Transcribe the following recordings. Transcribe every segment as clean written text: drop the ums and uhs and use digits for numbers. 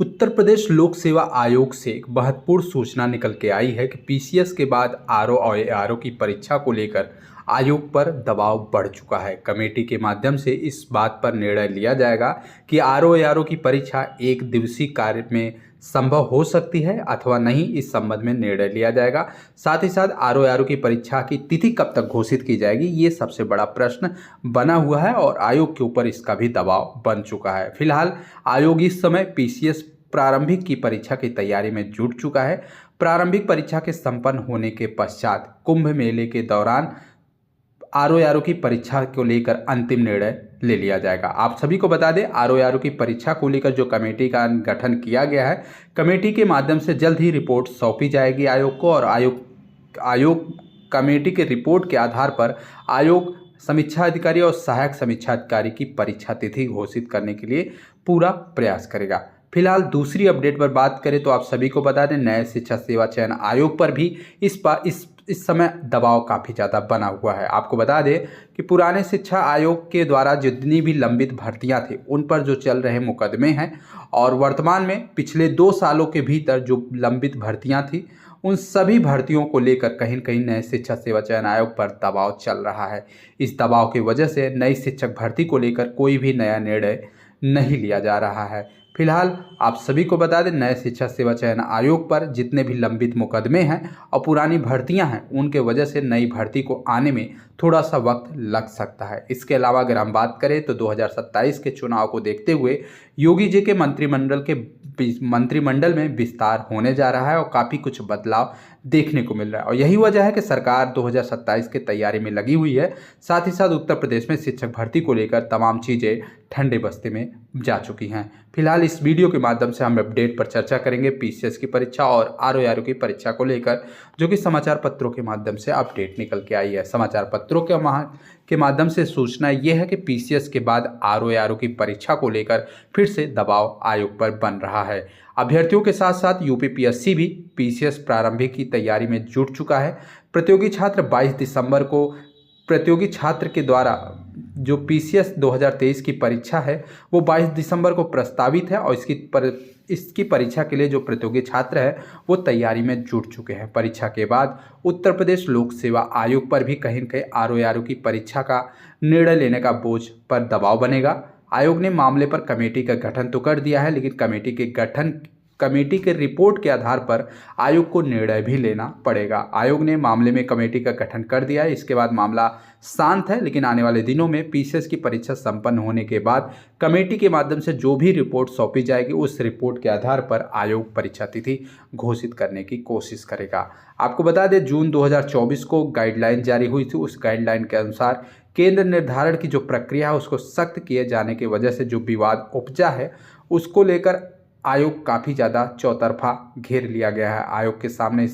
उत्तर प्रदेश लोक सेवा आयोग से एक महत्वपूर्ण सूचना निकल के आई है कि पीसीएस के बाद आरओ और एआरओ की परीक्षा को लेकर आयोग पर दबाव बढ़ चुका है। कमेटी के माध्यम से इस बात पर निर्णय लिया जाएगा कि आरओ एआरओ की परीक्षा एक दिवसीय कार्य में संभव हो सकती है अथवा नहीं, इस संबंध में निर्णय लिया जाएगा। साथ ही साथ आरओ एआरओ की परीक्षा की तिथि कब तक घोषित की जाएगी, ये सबसे बड़ा प्रश्न बना हुआ है और आयोग के ऊपर इसका भी दबाव बन चुका है। फिलहाल आयोग इस समय पीसीएस प्रारंभिक की परीक्षा की तैयारी में जुट चुका है। प्रारंभिक परीक्षा के संपन्न होने के पश्चात कुंभ मेले के दौरान आरओ की परीक्षा को लेकर अंतिम निर्णय ले लिया जाएगा। आप सभी को बता दें, आरओ की परीक्षा को लेकर जो कमेटी का गठन किया गया है, कमेटी के माध्यम से जल्द ही रिपोर्ट सौंपी जाएगी आयोग को और आयोग कमेटी के रिपोर्ट के आधार पर आयोग समीक्षा अधिकारी और सहायक समीक्षा अधिकारी की परीक्षा तिथि घोषित करने के लिए पूरा प्रयास करेगा। फिलहाल दूसरी अपडेट पर बात करें तो आप सभी को बता दें, नए शिक्षा सेवा चयन आयोग पर भी इस समय दबाव काफ़ी ज़्यादा बना हुआ है। आपको बता दें कि पुराने शिक्षा आयोग के द्वारा जितनी भी लंबित भर्तियां थी उन पर जो चल रहे मुकदमे हैं और वर्तमान में पिछले 2 सालों के भीतर जो लंबित भर्तियां थी उन सभी भर्तियों को लेकर कहीं न कहीं नए शिक्षा सेवा चयन आयोग पर दबाव चल रहा है। इस दबाव की वजह से नई शिक्षक भर्ती को लेकर कोई भी नया निर्णय नहीं लिया जा रहा है। फिलहाल आप सभी को बता दें, नए शिक्षा सेवा चयन आयोग पर जितने भी लंबित मुकदमे हैं और पुरानी भर्तियां हैं उनके वजह से नई भर्ती को आने में थोड़ा सा वक्त लग सकता है। इसके अलावा अगर हम बात करें तो 2027 के चुनाव को देखते हुए योगी जी के मंत्रिमंडल में विस्तार होने जा रहा है और काफ़ी कुछ बदलाव देखने को मिल रहा है और यही वजह है कि सरकार 2027 की तैयारी में लगी हुई है। साथ ही साथ उत्तर प्रदेश में शिक्षक भर्ती को लेकर तमाम चीज़ें ठंडे बस्ते में जा चुकी हैं। फिलहाल इस वीडियो के माध्यम से हम अपडेट पर चर्चा करेंगे पीसीएस की परीक्षा और आरओ की परीक्षा को लेकर, जो कि समाचार पत्रों के माध्यम से अपडेट निकल के आई है। समाचार पत्रों के माध्यम से सूचना यह है कि पीसीएस के बाद आरओ की परीक्षा को लेकर फिर से दबाव आयोग पर बन रहा है। अभ्यर्थियों के साथ साथ यूपीपीएससी भी पीसीएस प्रारंभिक की तैयारी में जुट चुका है। प्रतियोगी छात्र 22 दिसंबर को प्रतियोगी छात्र के द्वारा जो पीसीएस 2023 की परीक्षा है वो 22 दिसंबर को प्रस्तावित है और इसकी परीक्षा के लिए जो प्रतियोगी छात्र है वो तैयारी में जुट चुके हैं। परीक्षा के बाद उत्तर प्रदेश लोक सेवा आयोग पर भी कहीं न कहीं आरओ की परीक्षा का निर्णय लेने का बोझ पर दबाव बनेगा। आयोग ने मामले पर कमेटी का गठन तो कर दिया है, लेकिन कमेटी के रिपोर्ट के आधार पर आयोग को निर्णय भी लेना पड़ेगा। आयोग ने मामले में कमेटी का गठन कर दिया है, इसके बाद मामला शांत है, लेकिन आने वाले दिनों में पीसीएस की परीक्षा संपन्न होने के बाद कमेटी के माध्यम से जो भी रिपोर्ट सौंपी जाएगी उस रिपोर्ट के आधार पर आयोग परीक्षा तिथि घोषित करने की कोशिश करेगा। आपको बता दें, जून 2024 को गाइडलाइन जारी हुई थी। उस गाइडलाइन के अनुसार केंद्र निर्धारण की जो प्रक्रिया है उसको सख्त किए जाने की वजह से जो विवाद उपजा है उसको लेकर आयोग काफ़ी ज़्यादा चौतरफा घेर लिया गया है। आयोग के सामने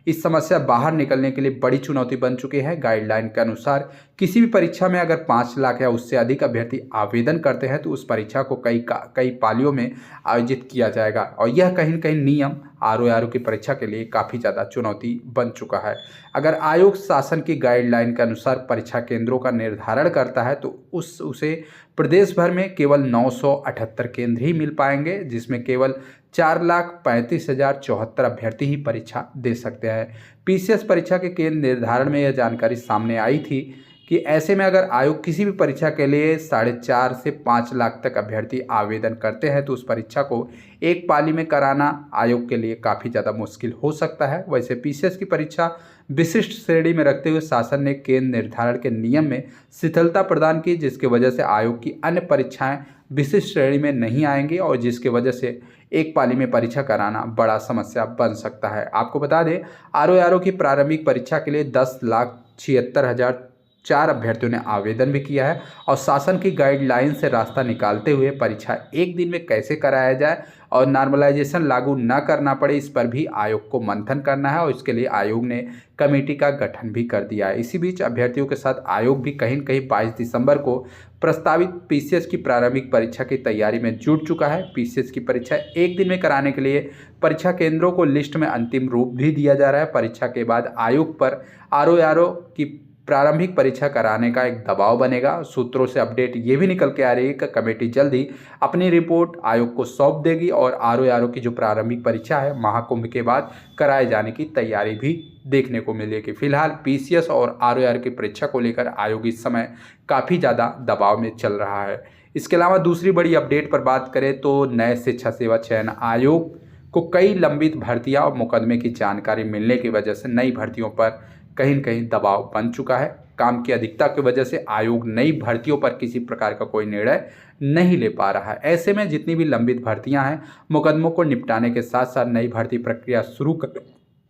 इस समस्या बाहर निकलने के लिए बड़ी चुनौती बन चुकी है। गाइडलाइन के अनुसार किसी भी परीक्षा में अगर 5 लाख या उससे अधिक अभ्यर्थी आवेदन करते हैं तो उस परीक्षा को कई पालियों में आयोजित किया जाएगा और यह कहीं न कहीं नियम आरओ की परीक्षा के लिए काफ़ी ज़्यादा चुनौती बन चुका है। अगर आयोग शासन की गाइडलाइन के अनुसार परीक्षा केंद्रों का निर्धारण करता है तो उसे प्रदेश भर में केवल 978 केंद्र ही मिल पाएंगे, जिसमें केवल 4,35,074 अभ्यर्थी ही परीक्षा दे सकते हैं। पीसीएस परीक्षा के केंद्र निर्धारण में यह जानकारी सामने आई थी कि ऐसे में अगर आयोग किसी भी परीक्षा के लिए 4.5 से 5 लाख तक अभ्यर्थी आवेदन करते हैं तो उस परीक्षा को एक पाली में कराना आयोग के लिए काफ़ी ज़्यादा मुश्किल हो सकता है। वैसे पीसीएस की परीक्षा विशिष्ट श्रेणी में रखते हुए शासन ने केंद्र निर्धारण के नियम में शिथिलता प्रदान की, जिसकी वजह से आयोग की अन्य परीक्षाएं विशिष्ट श्रेणी में नहीं आएंगी और जिसकी वजह से एक पाली में परीक्षा कराना बड़ा समस्या बन सकता है। आपको बता दें, आरओ की प्रारंभिक परीक्षा के लिए 10,76,004 अभ्यर्थियों ने आवेदन भी किया है और शासन की गाइडलाइन से रास्ता निकालते हुए परीक्षा एक दिन में कैसे कराया जाए और नॉर्मलाइजेशन लागू न करना पड़े, इस पर भी आयोग को मंथन करना है और इसके लिए आयोग ने कमेटी का गठन भी कर दिया है। इसी बीच अभ्यर्थियों के साथ आयोग भी कहीं न कहीं 22 दिसंबर को प्रस्तावित पीसीएस की प्रारंभिक परीक्षा की तैयारी में जुट चुका है। पीसीएस की परीक्षा एक दिन में कराने के लिए परीक्षा केंद्रों को लिस्ट में अंतिम रूप भी दिया जा रहा है। परीक्षा के बाद आयोग पर आरओ की प्रारंभिक परीक्षा कराने का एक दबाव बनेगा। सूत्रों से अपडेट ये भी निकल के आ रही है कि कमेटी जल्द ही अपनी रिपोर्ट आयोग को सौंप देगी और आरओ की जो प्रारंभिक परीक्षा है महाकुंभ के बाद कराए जाने की तैयारी भी देखने को मिलेगी। फिलहाल पीसीएस और आरओ की परीक्षा को लेकर आयोग इस समय काफ़ी ज़्यादा दबाव में चल रहा है। इसके अलावा दूसरी बड़ी अपडेट पर बात करें तो नए शिक्षा सेवा चयन आयोग को कई लंबित भर्तियां और मुकदमे की जानकारी मिलने की वजह से नई भर्तियों पर कहीं न कहीं दबाव बन चुका है। काम की अधिकता की वजह से आयोग नई भर्तियों पर किसी प्रकार का कोई निर्णय नहीं ले पा रहा है। ऐसे में जितनी भी लंबित भर्तियां हैं, मुकदमों को निपटाने के साथ साथ नई भर्ती प्रक्रिया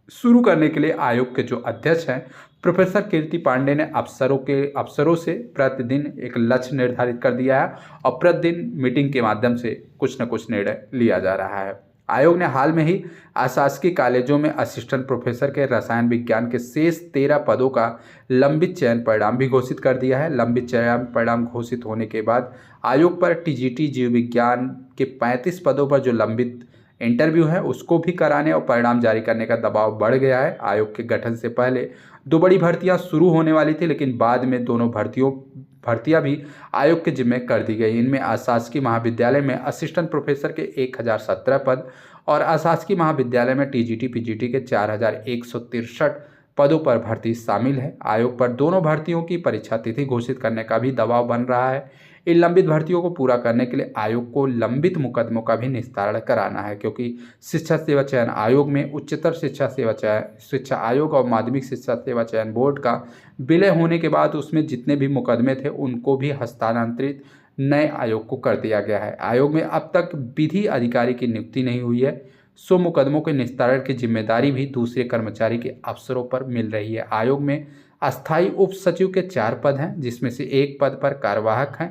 शुरू करने के लिए आयोग के जो अध्यक्ष हैं प्रोफेसर कीर्ति पांडे ने अफसरों से प्रतिदिन एक लक्ष्य निर्धारित कर दिया है और प्रतिदिन मीटिंग के माध्यम से कुछ न कुछ निर्णय लिया जा रहा है। आयोग ने हाल में ही अशासकीय कॉलेजों में असिस्टेंट प्रोफेसर के रसायन विज्ञान के शेष 13 पदों का लंबित चयन परिणाम भी घोषित कर दिया है। लंबित चयन परिणाम घोषित होने के बाद आयोग पर टीजीटी जीव विज्ञान के 35 पदों पर जो लंबित इंटरव्यू है उसको भी कराने और परिणाम जारी करने का दबाव बढ़ गया है। आयोग के गठन से पहले 2 बड़ी भर्तियां शुरू होने वाली थी, लेकिन बाद में दोनों भर्तियां भी आयोग के जिम्मे कर दी गई। इनमें अशासकीय महाविद्यालय में असिस्टेंट प्रोफेसर के 1017 पद और अशासकीय महाविद्यालय में टीजीटी पीजीटी के 4163 पदों पर भर्ती शामिल है। आयोग पर दोनों भर्तियों की परीक्षा तिथि घोषित करने का भी दबाव बन रहा है। इन लंबित भर्तियों को पूरा करने के लिए आयोग को लंबित मुकदमों का भी निस्तारण कराना है, क्योंकि शिक्षा सेवा चयन आयोग में उच्चतर शिक्षा आयोग और माध्यमिक शिक्षा सेवा चयन बोर्ड का विलय होने के बाद उसमें जितने भी मुकदमे थे उनको भी हस्तांतरित नए आयोग को कर दिया गया है। आयोग में अब तक विधि अधिकारी की नियुक्ति नहीं हुई है, सो मुकदमों के निस्तारण की जिम्मेदारी भी दूसरे कर्मचारी के अफसरों पर मिल रही है। आयोग में अस्थायी उप सचिव के 4 पद हैं, जिसमें से 1 पद पर कार्यवाहक हैं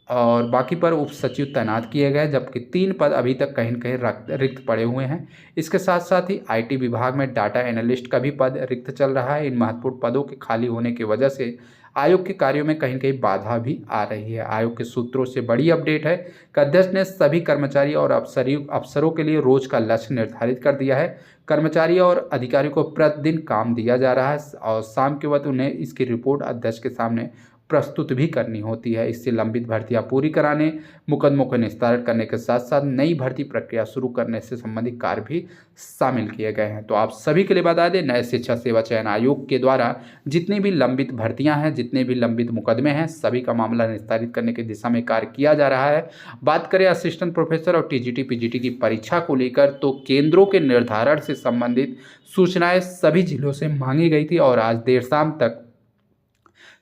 और बाकी पर उप सचिव तैनात किए गए, जबकि 3 पद अभी तक कहीं न कहीं रिक्त पड़े हुए हैं। इसके साथ साथ ही आईटी विभाग में डाटा एनालिस्ट का भी पद रिक्त चल रहा है। इन महत्वपूर्ण पदों के खाली होने की वजह से आयोग के कार्यों में कहीं न कहीं बाधा भी आ रही है। आयोग के सूत्रों से बड़ी अपडेट है कि अध्यक्ष ने सभी कर्मचारी और अफसरों के लिए रोज का लक्ष्य निर्धारित कर दिया है। कर्मचारी और अधिकारियों को प्रतिदिन काम दिया जा रहा है और शाम के वक्त उन्हें इसकी रिपोर्ट अध्यक्ष के सामने प्रस्तुत भी करनी होती है। इससे लंबित भर्तियां पूरी कराने, मुकदमों को निस्तारण करने के साथ साथ नई भर्ती प्रक्रिया शुरू करने से संबंधित कार्य भी शामिल किए गए हैं। तो आप सभी के लिए बता दें, नए शिक्षा सेवा चयन आयोग के द्वारा जितनी भी लंबित भर्तियां हैं, जितने भी लंबित मुकदमे हैं, सभी का मामला निस्तारित करने की दिशा में कार्य किया जा रहा है। बात करें असिस्टेंट प्रोफेसर और टीजीटी पीजीटी की परीक्षा को लेकर तो केंद्रों के निर्धारण से संबंधित सूचनाएं सभी जिलों से मांगी गई थी और आज देर शाम तक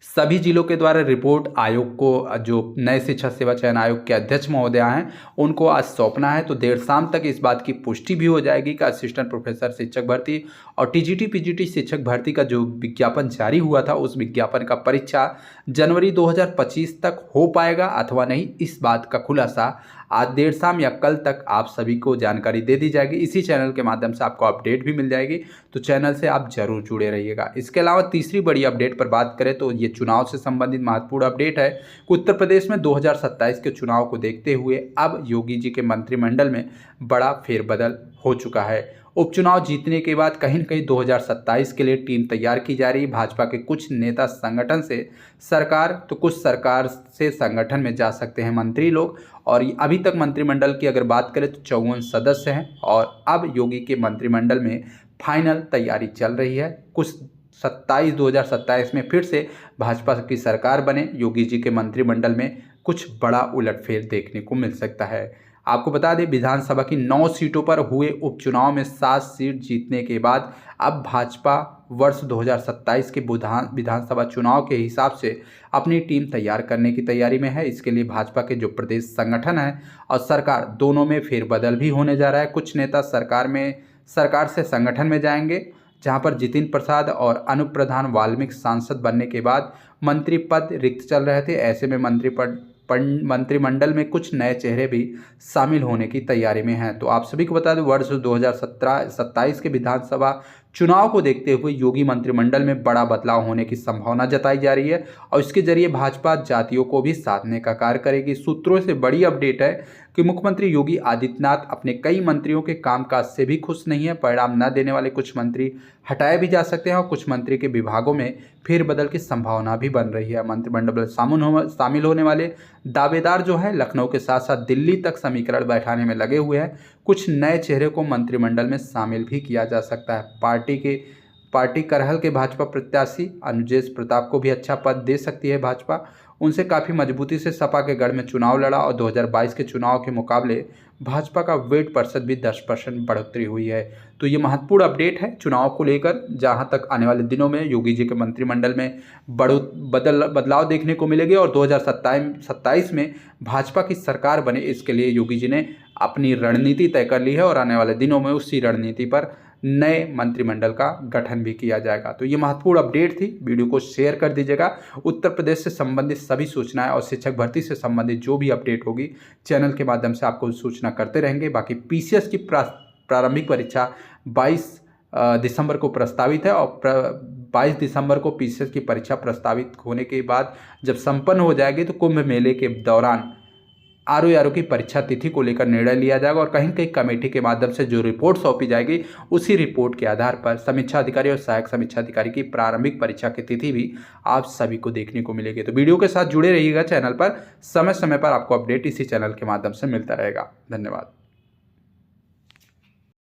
सभी जिलों के द्वारा रिपोर्ट आयोग को, जो नए शिक्षा सेवा चयन आयोग के अध्यक्ष महोदय हैं, उनको आज सौंपना है। तो देर शाम तक इस बात की पुष्टि भी हो जाएगी कि असिस्टेंट प्रोफेसर शिक्षक भर्ती और टीजीटी पीजीटी शिक्षक भर्ती का जो विज्ञापन जारी हुआ था उस विज्ञापन का परीक्षा जनवरी 2025 तक हो पाएगा अथवा नहीं, इस बात का खुलासा आज देर शाम या कल तक आप सभी को जानकारी दे दी जाएगी। इसी चैनल के माध्यम से आपको अपडेट भी मिल जाएगी, तो चैनल से आप जरूर जुड़े रहिएगा। इसके अलावा तीसरी बड़ी अपडेट पर बात करें तो ये चुनाव से संबंधित महत्वपूर्ण अपडेट है कि उत्तर प्रदेश में 2027 के चुनाव को देखते हुए अब योगी जी के मंत्रिमंडल में बड़ा फेरबदल हो चुका है। उपचुनाव जीतने के बाद कहीं न कहीं 2027 के लिए टीम तैयार की जा रही है। भाजपा के कुछ नेता संगठन से सरकार, तो कुछ सरकार से संगठन में जा सकते हैं मंत्री लोग। और अभी तक मंत्रिमंडल की अगर बात करें तो 54 सदस्य हैं और अब योगी के मंत्रिमंडल में फाइनल तैयारी चल रही है। कुछ 2027 में फिर से भाजपा की सरकार बने, योगी जी के मंत्रिमंडल में कुछ बड़ा उलटफेर देखने को मिल सकता है। आपको बता दें, विधानसभा की 9 सीटों पर हुए उपचुनाव में 7 सीट जीतने के बाद अब भाजपा वर्ष 2027 के विधानसभा चुनाव के हिसाब से अपनी टीम तैयार करने की तैयारी में है। इसके लिए भाजपा के जो प्रदेश संगठन है और सरकार, दोनों में फेरबदल भी होने जा रहा है। कुछ नेता सरकार से संगठन में जाएंगे, जहां पर जितिन प्रसाद और अनुप प्रधान वाल्मीकि सांसद बनने के बाद मंत्री पद रिक्त चल रहे थे। ऐसे में मंत्रिमंडल में कुछ नए चेहरे भी शामिल होने की तैयारी में हैं। तो आप सभी को बता दें, वर्ष 2027 के विधानसभा चुनाव को देखते हुए योगी मंत्रिमंडल में बड़ा बदलाव होने की संभावना जताई जा रही है और इसके जरिए भाजपा जातियों को भी साधने का कार्य करेगी। सूत्रों से बड़ी अपडेट है कि मुख्यमंत्री योगी आदित्यनाथ अपने कई मंत्रियों के कामकाज से भी खुश नहीं है। परिणाम न देने वाले कुछ मंत्री हटाए भी जा सकते हैं और कुछ मंत्री के विभागों में फेरबदल की संभावना भी बन रही है। मंत्रिमंडल में शामिल होने वाले दावेदार जो है लखनऊ के साथ साथ दिल्ली तक समीकरण बैठाने में लगे हुए हैं। कुछ नए चेहरे को मंत्रिमंडल में शामिल भी किया जा सकता है। पार्टी करहल के भाजपा प्रत्याशी अनुजेश प्रताप को भी अच्छा पद दे सकती है भाजपा। उनसे काफ़ी मजबूती से सपा के गढ़ में चुनाव लड़ा और 2022 के चुनाव के मुकाबले भाजपा का वेट प्रतिशत भी 10% बढ़ोतरी हुई है। तो ये महत्वपूर्ण अपडेट है चुनाव को लेकर, जहां तक आने वाले दिनों में योगी जी के मंत्रिमंडल में बदलाव देखने को मिलेंगे और 2027 में भाजपा की सरकार बने, इसके लिए योगी जी ने अपनी रणनीति तय कर ली है और आने वाले दिनों में उसी रणनीति पर नए मंत्रिमंडल का गठन भी किया जाएगा। तो ये महत्वपूर्ण अपडेट थी, वीडियो को शेयर कर दीजिएगा। उत्तर प्रदेश से संबंधित सभी सूचनाएं और शिक्षक भर्ती से संबंधित जो भी अपडेट होगी चैनल के माध्यम से आपको सूचना करते रहेंगे। बाकी पीसीएस की प्रारंभिक परीक्षा 22 दिसंबर को प्रस्तावित है और 22 दिसंबर को पीसीएस की परीक्षा प्रस्तावित होने के बाद जब संपन्न हो जाएगी तो कुंभ मेले के दौरान आरओ की परीक्षा तिथि को लेकर निर्णय लिया जाएगा और कहीं कहीं कमेटी के माध्यम से जो रिपोर्ट सौंपी जाएगी उसी रिपोर्ट के आधार पर समीक्षा अधिकारी और सहायक समीक्षा अधिकारी की प्रारंभिक परीक्षा की तिथि भी आप सभी को देखने को मिलेगी। तो वीडियो के साथ जुड़े रहिएगा चैनल पर, समय समय पर आपको अपडेट इसी चैनल के माध्यम से मिलता रहेगा। धन्यवाद।